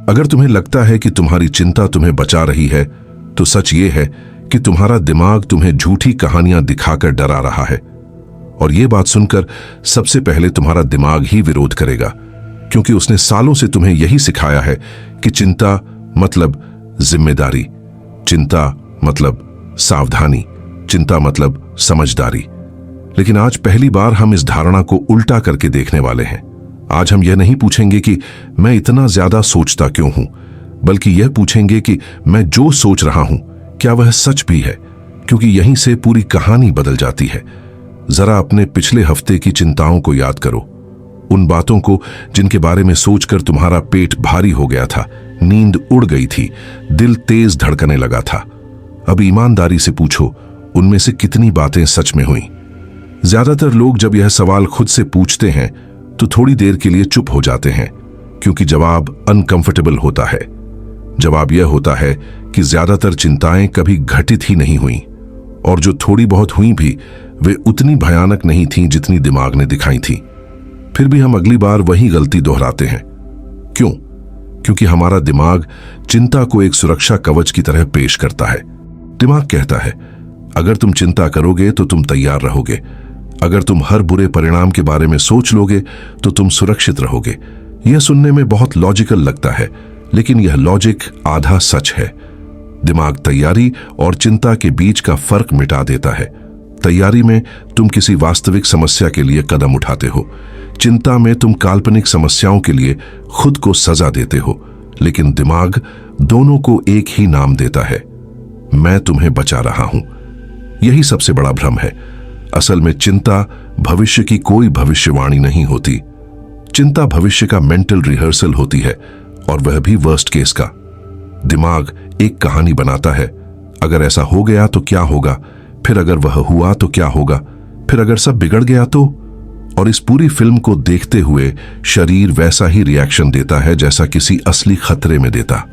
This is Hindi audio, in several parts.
अगर तुम्हें लगता है कि तुम्हारी चिंता तुम्हें बचा रही है, तो सच ये है कि तुम्हारा दिमाग तुम्हें झूठी कहानियां दिखाकर डरा रहा है। और ये बात सुनकर सबसे पहले तुम्हारा दिमाग ही विरोध करेगा, क्योंकि उसने सालों से तुम्हें यही सिखाया है कि चिंता मतलब जिम्मेदारी, चिंता मतलब सावधानी, चिंता मतलब समझदारी। लेकिन आज पहली बार हम इस धारणा को उल्टा करके देखने वाले हैं। आज हम यह नहीं पूछेंगे कि मैं इतना ज्यादा सोचता क्यों हूं, बल्कि यह पूछेंगे कि मैं जो सोच रहा हूं क्या वह सच भी है, क्योंकि यहीं से पूरी कहानी बदल जाती है। जरा अपने पिछले हफ्ते की चिंताओं को याद करो, उन बातों को जिनके बारे में सोचकर तुम्हारा पेट भारी हो गया था, नींद उड़ गई थी, दिल तेज धड़कने लगा था। अब ईमानदारी से पूछो, उनमें से कितनी बातें सच में हुई? ज्यादातर लोग जब यह सवाल खुद से पूछते हैं तो थोड़ी देर के लिए चुप हो जाते हैं, क्योंकि जवाब अनकंफर्टेबल होता है। जवाब यह होता है कि ज्यादातर चिंताएं कभी घटित ही नहीं हुई, और जो थोड़ी बहुत हुई भी वे उतनी भयानक नहीं थीं जितनी दिमाग ने दिखाई थी। फिर भी हम अगली बार वही गलती दोहराते हैं। क्यों? क्योंकि हमारा दिमाग चिंता को एक सुरक्षा कवच की तरह पेश करता है। दिमाग कहता है, अगर तुम चिंता करोगे तो तुम तैयार रहोगे, अगर तुम हर बुरे परिणाम के बारे में सोच लोगे तो तुम सुरक्षित रहोगे। यह सुनने में बहुत लॉजिकल लगता है, लेकिन यह लॉजिक आधा सच है। दिमाग तैयारी और चिंता के बीच का फर्क मिटा देता है। तैयारी में तुम किसी वास्तविक समस्या के लिए कदम उठाते हो, चिंता में तुम काल्पनिक समस्याओं के लिए खुद को सजा देते हो। लेकिन दिमाग दोनों को एक ही नाम देता है, मैं तुम्हें बचा रहा हूं। यही सबसे बड़ा भ्रम है। असल में चिंता भविष्य की कोई भविष्यवाणी नहीं होती। चिंता भविष्य का मेंटल रिहर्सल होती है, और वह भी वर्स्ट केस का। दिमाग एक कहानी बनाता है, अगर ऐसा हो गया तो क्या होगा, फिर अगर वह हुआ तो क्या होगा, फिर अगर सब बिगड़ गया तो। और इस पूरी फिल्म को देखते हुए शरीर वैसा ही रिएक्शन देता है जैसा किसी असली खतरे में देता।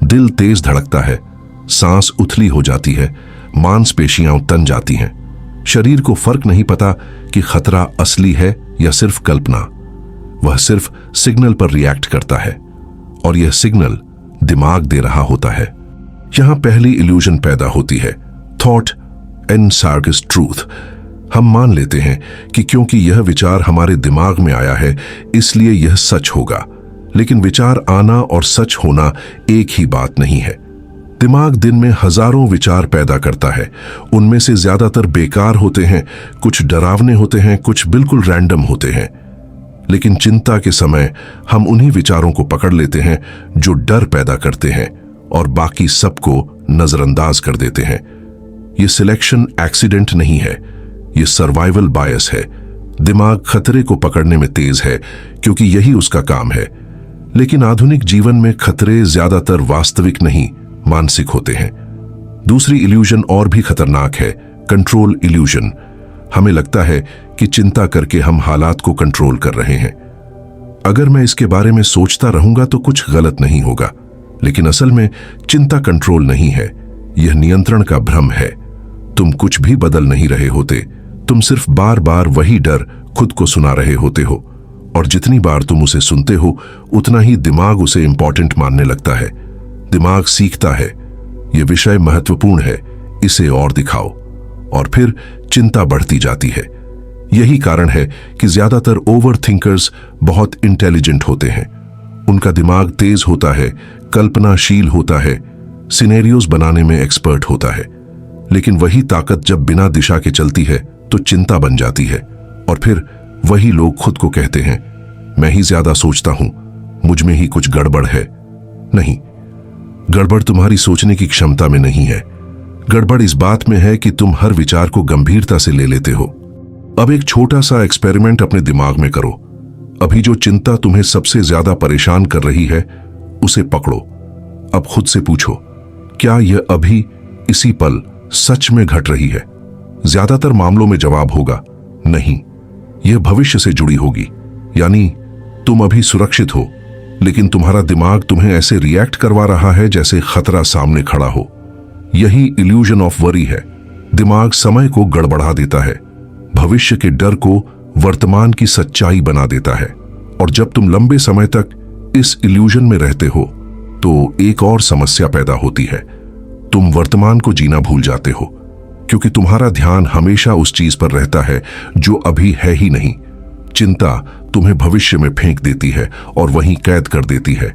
दिल तेज धड़कता है, सांस उथली हो जाती है, मांसपेशियां तन जाती हैं। शरीर को फर्क नहीं पता कि खतरा असली है या सिर्फ कल्पना। वह सिर्फ सिग्नल पर रिएक्ट करता है, और यह सिग्नल दिमाग दे रहा होता है। यहां पहली इल्यूजन पैदा होती है, थॉट एनसार्गिस ट्रूथ। हम मान लेते हैं कि क्योंकि यह विचार हमारे दिमाग में आया है इसलिए यह सच होगा। लेकिन विचार आना और सच होना एक ही बात नहीं है। दिमाग दिन में हजारों विचार पैदा करता है, उनमें से ज्यादातर बेकार होते हैं, कुछ डरावने होते हैं, कुछ बिल्कुल रैंडम होते हैं। लेकिन चिंता के समय हम उन्हीं विचारों को पकड़ लेते हैं जो डर पैदा करते हैं, और बाकी सबको नजरअंदाज कर देते हैं। यह सिलेक्शन एक्सीडेंट नहीं है, यह सर्वाइवल बायस है। दिमाग खतरे को पकड़ने में तेज है, क्योंकि यही उसका काम है। लेकिन आधुनिक जीवन में खतरे ज्यादातर वास्तविक नहीं, मानसिक होते हैं। दूसरी इल्यूजन और भी खतरनाक है, कंट्रोल इल्यूजन। हमें लगता है कि चिंता करके हम हालात को कंट्रोल कर रहे हैं। अगर मैं इसके बारे में सोचता रहूंगा तो कुछ गलत नहीं होगा। लेकिन असल में चिंता कंट्रोल नहीं है, यह नियंत्रण का भ्रम है। तुम कुछ भी बदल नहीं रहे होते, तुम सिर्फ बार बार वही डर खुद को सुना रहे होते हो, और जितनी बार तुम उसे सुनते हो उतना ही दिमाग उसे इंपॉर्टेंट मानने लगता है। दिमाग सीखता है, यह विषय महत्वपूर्ण है, इसे और दिखाओ, और फिर चिंता बढ़ती जाती है। यही कारण है कि ज्यादातर ओवर थिंकर्स बहुत इंटेलिजेंट होते हैं। उनका दिमाग तेज होता है, कल्पनाशील होता है, सिनेरियोज बनाने में एक्सपर्ट होता है। लेकिन वही ताकत जब बिना दिशा के चलती है तो चिंता बन जाती है, और फिर वही लोग खुद को कहते हैं, मैं ही ज्यादा सोचता हूं, मुझ में ही कुछ गड़बड़ है। नहीं, गड़बड़ तुम्हारी सोचने की क्षमता में नहीं है। गड़बड़ इस बात में है कि तुम हर विचार को गंभीरता से ले लेते हो। अब एक छोटा सा एक्सपेरिमेंट अपने दिमाग में करो। अभी जो चिंता तुम्हें सबसे ज्यादा परेशान कर रही है उसे पकड़ो। अब खुद से पूछो, क्या यह अभी इसी पल सच में घट रही है? ज्यादातर मामलों में जवाब होगा नहीं, यह भविष्य से जुड़ी होगी। यानी तुम अभी सुरक्षित हो, लेकिन तुम्हारा दिमाग तुम्हें ऐसे रिएक्ट करवा रहा है जैसे खतरा सामने खड़ा हो। यही इल्यूजन ऑफ वरी है। दिमाग समय को गड़बड़ा देता है, भविष्य के डर को वर्तमान की सच्चाई बना देता है। और जब तुम लंबे समय तक इस इल्यूजन में रहते हो तो एक और समस्या पैदा होती है। तुम वर्तमान को जीना भूल जाते हो, क्योंकि तुम्हारा ध्यान हमेशा उस चीज पर रहता है जो अभी है ही नहीं। चिंता तुम्हें भविष्य में फेंक देती है और वहीं कैद कर देती है।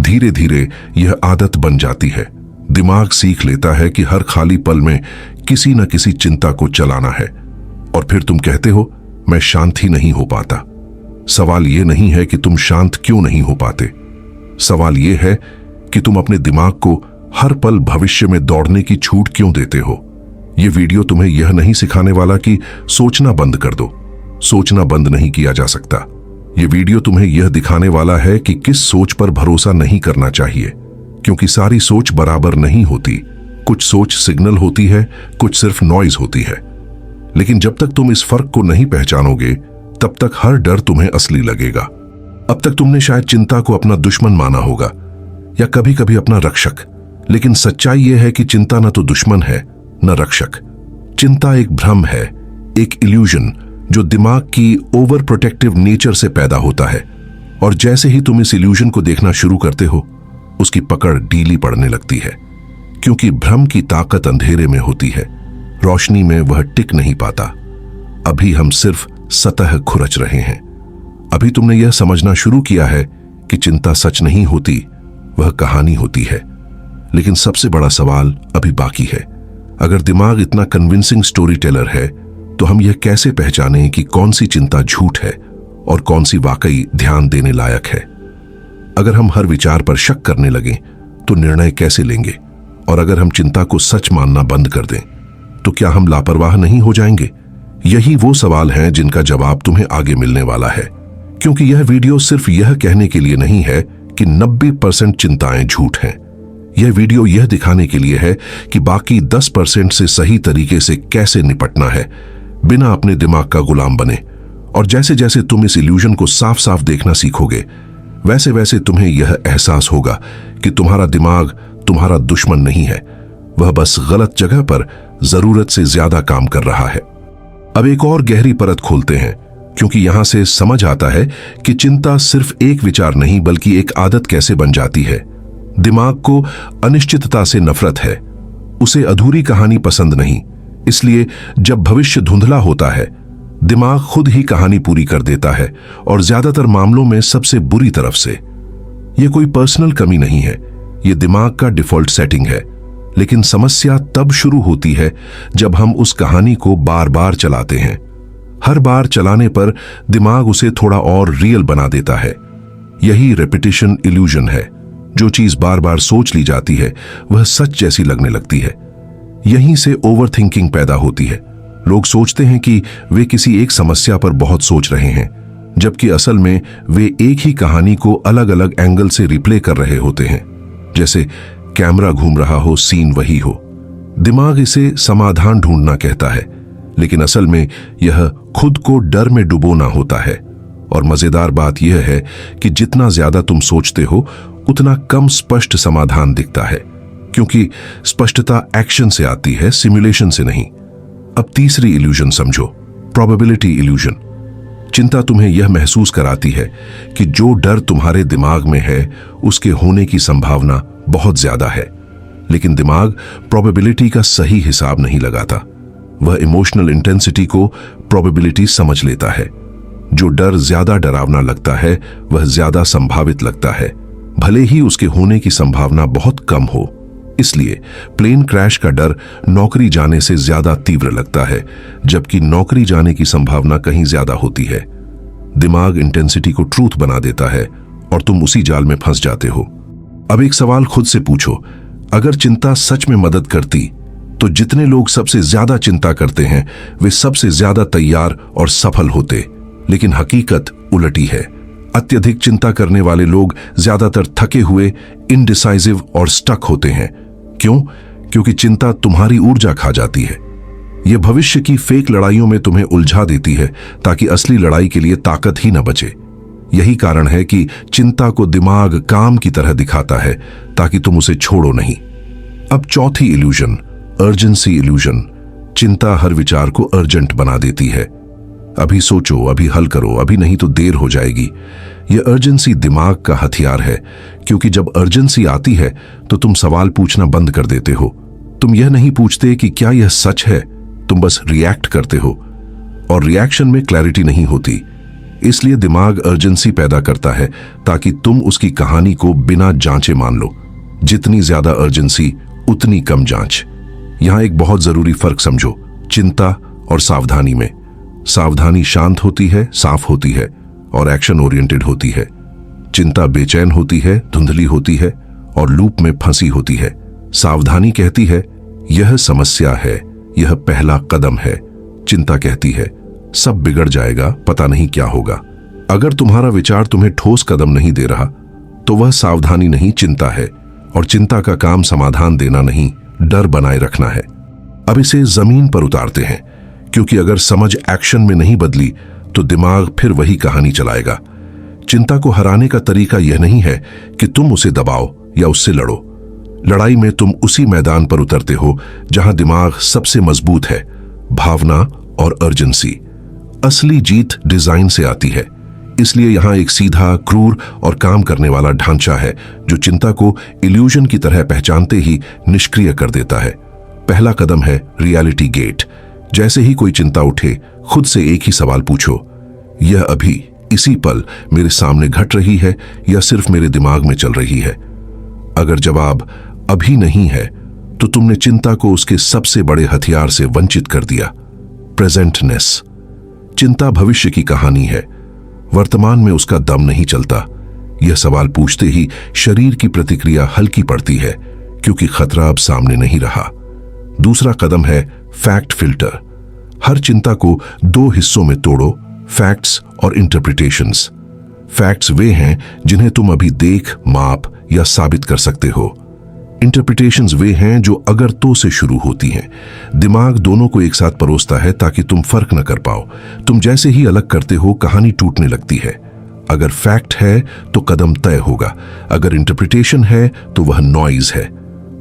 धीरे धीरे यह आदत बन जाती है। दिमाग सीख लेता है कि हर खाली पल में किसी न किसी चिंता को चलाना है, और फिर तुम कहते हो, मैं शांत ही नहीं हो पाता। सवाल यह नहीं है कि तुम शांत क्यों नहीं हो पाते। सवाल यह है कि तुम अपने दिमाग को हर पल भविष्य में दौड़ने की छूट क्यों देते हो। यह वीडियो तुम्हें यह नहीं सिखाने वाला कि सोचना बंद कर दो। सोचना बंद नहीं किया जा सकता। यह वीडियो तुम्हें यह दिखाने वाला है कि किस सोच पर भरोसा नहीं करना चाहिए, क्योंकि सारी सोच बराबर नहीं होती। कुछ सोच सिग्नल होती है, कुछ सिर्फ नॉइज होती है। लेकिन जब तक तुम इस फर्क को नहीं पहचानोगे, तब तक हर डर तुम्हें असली लगेगा। अब तक तुमने शायद चिंता को अपना दुश्मन माना होगा, या कभी कभी अपना रक्षक। लेकिन सच्चाई यह है कि चिंता न तो दुश्मन है न रक्षक। चिंता एक भ्रम है, एक इल्यूजन जो दिमाग की ओवर प्रोटेक्टिव नेचर से पैदा होता है। और जैसे ही तुम इस इल्यूजन को देखना शुरू करते हो, उसकी पकड़ ढीली पड़ने लगती है, क्योंकि भ्रम की ताकत अंधेरे में होती है, रोशनी में वह टिक नहीं पाता। अभी हम सिर्फ सतह खुरच रहे हैं। अभी तुमने यह समझना शुरू किया है कि चिंता सच नहीं होती, वह कहानी होती है। लेकिन सबसे बड़ा सवाल अभी बाकी है। अगर दिमाग इतना कन्विंसिंग स्टोरी टेलर है, तो हम यह कैसे पहचानें कि कौन सी चिंता झूठ है और कौन सी वाकई ध्यान देने लायक है। अगर हम हर विचार पर शक करने लगें, तो निर्णय कैसे लेंगे। और अगर हम चिंता को सच मानना बंद कर दें, तो क्या हम लापरवाह नहीं हो जाएंगे। यही वो सवाल हैं जिनका जवाब तुम्हें आगे मिलने वाला है, क्योंकि यह वीडियो सिर्फ यह कहने के लिए नहीं है कि 90% चिंताएं झूठ हैं। यह वीडियो यह दिखाने के लिए है कि बाकी 10% से सही तरीके से कैसे निपटना है, बिना अपने दिमाग का गुलाम बने। और जैसे जैसे तुम इस इल्यूजन को साफ साफ देखना सीखोगे, वैसे वैसे तुम्हें यह एहसास होगा कि तुम्हारा दिमाग तुम्हारा दुश्मन नहीं है, वह बस गलत जगह पर जरूरत से ज्यादा काम कर रहा है। अब एक और गहरी परत खोलते हैं, क्योंकि यहां से समझ आता है कि चिंता सिर्फ एक विचार नहीं बल्कि एक आदत कैसे बन जाती है। दिमाग को अनिश्चितता से नफरत है, उसे अधूरी कहानी पसंद नहीं। इसलिए जब भविष्य धुंधला होता है, दिमाग खुद ही कहानी पूरी कर देता है, और ज्यादातर मामलों में सबसे बुरी तरफ से। यह कोई पर्सनल कमी नहीं है, यह दिमाग का डिफॉल्ट सेटिंग है। लेकिन समस्या तब शुरू होती है जब हम उस कहानी को बार बार चलाते हैं। हर बार चलाने पर दिमाग उसे थोड़ा और रियल बना देता है। यही रेपिटेशन इल्यूजन है। जो चीज बार बार सोच ली जाती है, वह सच जैसी लगने लगती है। यहीं से ओवरथिंकिंग पैदा होती है। लोग सोचते हैं कि वे किसी एक समस्या पर बहुत सोच रहे हैं, जबकि असल में वे एक ही कहानी को अलग अलग एंगल से रिप्ले कर रहे होते हैं। जैसे कैमरा घूम रहा हो, सीन वही हो। दिमाग इसे समाधान ढूंढना कहता है, लेकिन असल में यह खुद को डर में डुबोना होता है। और मजेदार बात यह है कि जितना ज्यादा तुम सोचते हो, उतना कम स्पष्ट समाधान दिखता है, क्योंकि स्पष्टता एक्शन से आती है, सिमुलेशन से नहीं। अब तीसरी इल्यूजन समझो, प्रोबेबिलिटी इल्यूजन। चिंता तुम्हें यह महसूस कराती है कि जो डर तुम्हारे दिमाग में है, उसके होने की संभावना बहुत ज्यादा है। लेकिन दिमाग प्रोबेबिलिटी का सही हिसाब नहीं लगाता। वह इमोशनल इंटेंसिटी को प्रोबेबिलिटी समझ लेता है। जो डर ज्यादा डरावना लगता है, वह ज्यादा संभावित लगता है, भले ही उसके होने की संभावना बहुत कम हो। इसलिए प्लेन क्रैश का डर नौकरी जाने से ज्यादा तीव्र लगता है, जबकि नौकरी जाने की संभावना कहीं ज्यादा होती है। दिमाग इंटेंसिटी को ट्रूथ बना देता है और तुम उसी जाल में फंस जाते हो। अब एक सवाल खुद से पूछो, अगर चिंता सच में मदद करती, तो जितने लोग सबसे ज्यादा चिंता करते हैं, वे सबसे ज्यादा तैयार और सफल होते। लेकिन हकीकत उलटी है। अत्यधिक चिंता करने वाले लोग ज्यादातर थके हुए, इनडिसाइसिव और स्टक होते हैं। क्यों? क्योंकि चिंता तुम्हारी ऊर्जा खा जाती है। यह भविष्य की फेक लड़ाइयों में तुम्हें उलझा देती है, ताकि असली लड़ाई के लिए ताकत ही न बचे। यही कारण है कि चिंता को दिमाग काम की तरह दिखाता है, ताकि तुम उसे छोड़ो नहीं। अब चौथी इल्यूजन, अर्जेंसी इल्यूजन। चिंता हर विचार को अर्जेंट बना देती है। अभी सोचो, अभी हल करो, अभी नहीं तो देर हो जाएगी। यह अर्जेंसी दिमाग का हथियार है, क्योंकि जब अर्जेंसी आती है तो तुम सवाल पूछना बंद कर देते हो। तुम यह नहीं पूछते कि क्या यह सच है, तुम बस रिएक्ट करते हो, और रिएक्शन में क्लैरिटी नहीं होती। इसलिए दिमाग अर्जेंसी पैदा करता है ताकि तुम उसकी कहानी को बिना जांचे मान लो। जितनी ज्यादा अर्जेंसी उतनी कम जांच। यहां एक बहुत जरूरी फर्क समझो, चिंता और सावधानी में। सावधानी शांत होती है, साफ होती है और एक्शन ओरिएंटेड होती है। चिंता बेचैन होती है, धुंधली होती है और लूप में फंसी होती है। सावधानी कहती है यह समस्या है, यह पहला कदम है। चिंता कहती है सब बिगड़ जाएगा, पता नहीं क्या होगा। अगर तुम्हारा विचार तुम्हें ठोस कदम नहीं दे रहा तो वह सावधानी नहीं, चिंता है। और चिंता का काम समाधान देना नहीं, डर बनाए रखना है। अब इसे जमीन पर उतारते हैं, क्योंकि अगर समझ एक्शन में नहीं बदली तो दिमाग फिर वही कहानी चलाएगा। चिंता को हराने का तरीका यह नहीं है कि तुम उसे दबाओ या उससे लड़ो। लड़ाई में तुम उसी मैदान पर उतरते हो जहां दिमाग सबसे मजबूत है, भावना और अर्जेंसी। असली जीत डिजाइन से आती है, इसलिए यहां एक सीधा, क्रूर और काम करने वाला ढांचा है जो चिंता को इल्यूजन की तरह पहचानते ही निष्क्रिय कर देता है। पहला कदम है रियलिटी गेट। जैसे ही कोई चिंता उठे, खुद से एक ही सवाल पूछो, यह अभी इसी पल मेरे सामने घट रही है या सिर्फ मेरे दिमाग में चल रही है? अगर जवाब अभी नहीं है तो तुमने चिंता को उसके सबसे बड़े हथियार से वंचित कर दिया, प्रेजेंटनेस। चिंता भविष्य की कहानी है, वर्तमान में उसका दम नहीं चलता। यह सवाल पूछते ही शरीर की प्रतिक्रिया हल्की पड़ती है, क्योंकि खतरा अब सामने नहीं रहा। दूसरा कदम है फैक्ट फिल्टर। हर चिंता को दो हिस्सों में तोड़ो, फैक्ट्स और इंटरप्रिटेशंस। फैक्ट्स वे हैं जिन्हें तुम अभी देख, माप या साबित कर सकते हो। इंटरप्रिटेशंस वे हैं जो अगर तो से शुरू होती हैं। दिमाग दोनों को एक साथ परोसता है ताकि तुम फर्क न कर पाओ। तुम जैसे ही अलग करते हो, कहानी टूटने लगती है। अगर फैक्ट है तो कदम तय होगा, अगर इंटरप्रिटेशन है तो वह नॉइज है।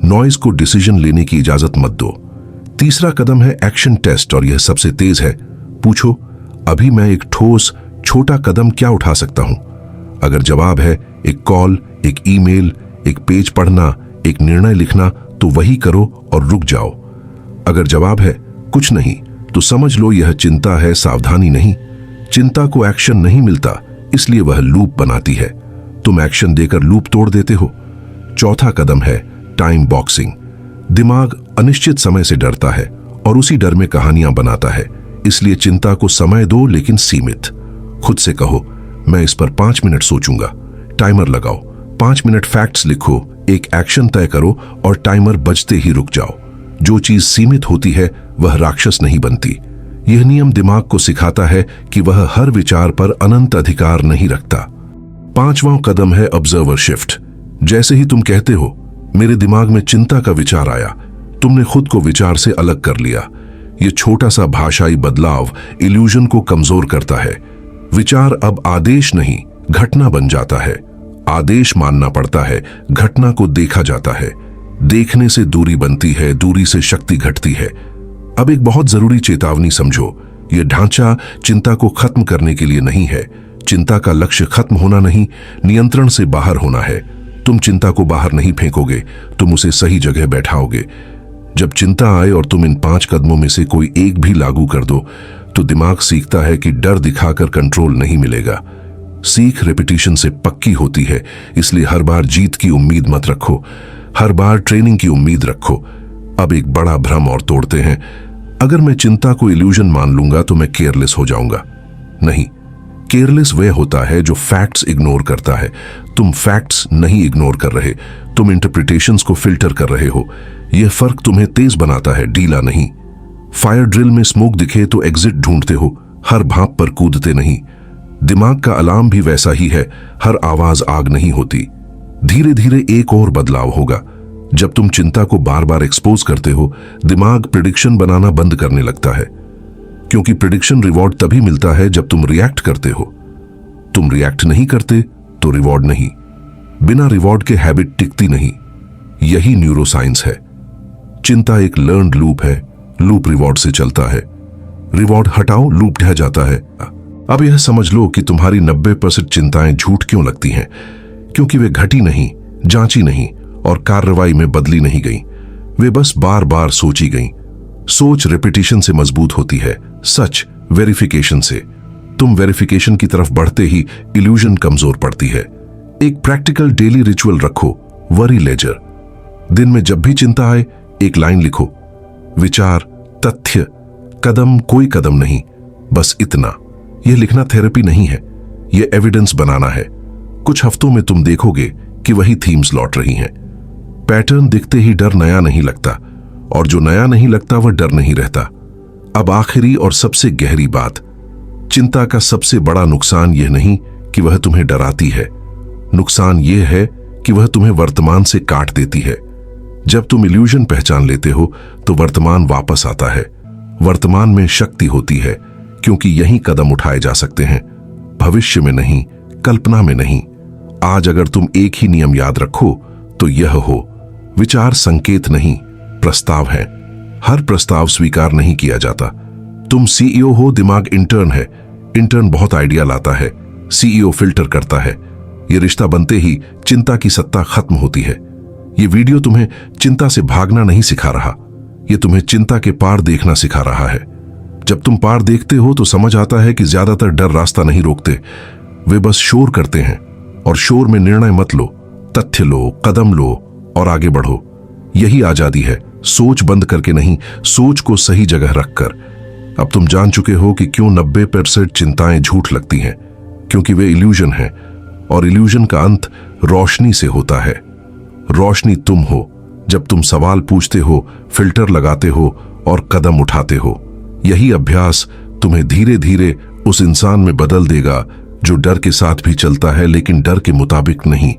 नॉइज को डिसीजन लेने की इजाजत मत दो। तीसरा कदम है एक्शन टेस्ट, और यह सबसे तेज है। पूछो, अभी मैं एक ठोस छोटा कदम क्या उठा सकता हूं? अगर जवाब है एक कॉल, एक ईमेल, एक पेज पढ़ना, एक निर्णय लिखना, तो वही करो और रुक जाओ। अगर जवाब है कुछ नहीं, तो समझ लो यह चिंता है, सावधानी नहीं। चिंता को एक्शन नहीं मिलता, इसलिए वह लूप बनाती है। तुम एक्शन देकर लूप तोड़ देते हो। चौथा कदम है टाइम बॉक्सिंग। दिमाग अनिश्चित समय से डरता है और उसी डर में कहानियां बनाता है। इसलिए चिंता को समय दो, लेकिन सीमित। खुद से कहो, मैं इस पर 5 मिनट सोचूंगा। टाइमर लगाओ, 5 मिनट फैक्ट्स लिखो, एक एक्शन तय करो और टाइमर बजते ही रुक जाओ। जो चीज सीमित होती है वह राक्षस नहीं बनती। यह नियम दिमाग को सिखाता है कि वह हर विचार पर अनंत अधिकार नहीं रखता। पांचवां कदम है ऑब्जर्वर शिफ्ट। जैसे ही तुम कहते हो मेरे दिमाग में चिंता का विचार आया, तुमने खुद को विचार से अलग कर लिया। यह छोटा सा भाषाई बदलाव इल्यूजन को कमजोर करता है। विचार अब आदेश नहीं, घटना बन जाता है। आदेश मानना पड़ता है, घटना को देखा जाता है। देखने से दूरी बनती है, दूरी से शक्ति घटती है। अब एक बहुत जरूरी चेतावनी समझो, यह ढांचा चिंता को खत्म करने के लिए नहीं है। चिंता का लक्ष्य खत्म होना नहीं, नियंत्रण से बाहर होना है। तुम चिंता को बाहर नहीं फेंकोगे, तुम उसे सही जगह बैठाओगे। जब चिंता आए और तुम इन 5 कदमों में से कोई एक भी लागू कर दो, तो दिमाग सीखता है कि डर दिखाकर कंट्रोल नहीं मिलेगा। सीख रिपीटिशन से पक्की होती है, इसलिए हर बार जीत की उम्मीद मत रखो, हर बार ट्रेनिंग की उम्मीद रखो। अब एक बड़ा भ्रम और तोड़ते हैं। अगर मैं चिंता को इल्यूजन मान लूंगा तो मैं केयरलेस हो जाऊंगा। नहीं, केयरलेस वह होता है जो फैक्ट्स इग्नोर करता है। तुम फैक्ट्स नहीं इग्नोर कर रहे, तुम इंटरप्रिटेशंस को फिल्टर कर रहे हो। यह फर्क तुम्हें तेज बनाता है, ढीला नहीं। फायर ड्रिल में स्मोक दिखे तो एग्जिट ढूंढते हो, हर भाप पर कूदते नहीं। दिमाग का अलार्म भी वैसा ही है, हर आवाज आग नहीं होती। धीरे धीरे एक और बदलाव होगा। जब तुम चिंता को बार बार एक्सपोज करते हो, दिमाग प्रिडिक्शन बनाना बंद करने लगता है, क्योंकि प्रिडिक्शन रिवॉर्ड तभी मिलता है जब तुम रिएक्ट करते हो। तुम रिएक्ट नहीं करते तो रिवॉर्ड नहीं। बिना रिवॉर्ड के हैबिट टिकती नहीं। यही न्यूरोसाइंस है। चिंता एक लर्न्ड लूप है। लूप रिवॉर्ड से चलता है, रिवॉर्ड हटाओ, लूप ढह जाता है। अब यह समझ लो कि तुम्हारी 90% चिंताएं झूठ क्यों लगती हैं, क्योंकि वे घटी नहीं, जांची नहीं और कार्रवाई में बदली नहीं गई। वे बस बार बार सोची गईं। सोच रिपीटिशन से मजबूत होती है, सच वेरिफिकेशन से। तुम वेरिफिकेशन की तरफ बढ़ते ही इल्यूजन कमजोर पड़ती है। एक प्रैक्टिकल डेली रिचुअल रखो, वरी लेजर। दिन में जब भी चिंता आए, एक लाइन लिखो, विचार, तथ्य, कदम, कोई कदम नहीं, बस इतना। यह लिखना थेरेपी नहीं है, यह एविडेंस बनाना है। कुछ हफ्तों में तुम देखोगे कि वही थीम्स लौट रही हैं। पैटर्न दिखते ही डर नया नहीं लगता, और जो नया नहीं लगता वह डर नहीं रहता। अब आखिरी और सबसे गहरी बात, चिंता का सबसे बड़ा नुकसान यह नहीं कि वह तुम्हें डराती है, नुकसान यह है कि वह तुम्हें वर्तमान से काट देती है। जब तुम इल्यूजन पहचान लेते हो तो वर्तमान वापस आता है। वर्तमान में शक्ति होती है, क्योंकि यही कदम उठाए जा सकते हैं, भविष्य में नहीं, कल्पना में नहीं। आज अगर तुम एक ही नियम याद रखो तो यह हो, विचार संकेत नहीं, प्रस्ताव है। हर प्रस्ताव स्वीकार नहीं किया जाता। तुम सीईओ हो, दिमाग इंटर्न है। इंटर्न बहुत आइडिया लाता है, सीईओ फिल्टर करता है। यह रिश्ता बनते ही चिंता की सत्ता खत्म होती है। यह वीडियो तुम्हें चिंता से भागना नहीं सिखा रहा, यह तुम्हें चिंता के पार देखना सिखा रहा है। जब तुम पार देखते हो तो समझ आता है कि ज्यादातर डर रास्ता नहीं रोकते, वे बस शोर करते हैं। और शोर में निर्णय मत लो, तथ्य लो, कदम लो और आगे बढ़ो। यही आजादी है, सोच बंद करके नहीं, सोच को सही जगह रखकर। अब तुम जान चुके हो कि क्यों 90% चिंताएं झूठ लगती हैं, क्योंकि वे इल्यूजन हैं, और इल्यूजन का अंत रोशनी से होता है। रोशनी तुम हो, जब तुम सवाल पूछते हो, फिल्टर लगाते हो और कदम उठाते हो। यही अभ्यास तुम्हें धीरे धीरे उस इंसान में बदल देगा जो डर के साथ भी चलता है, लेकिन डर के मुताबिक नहीं।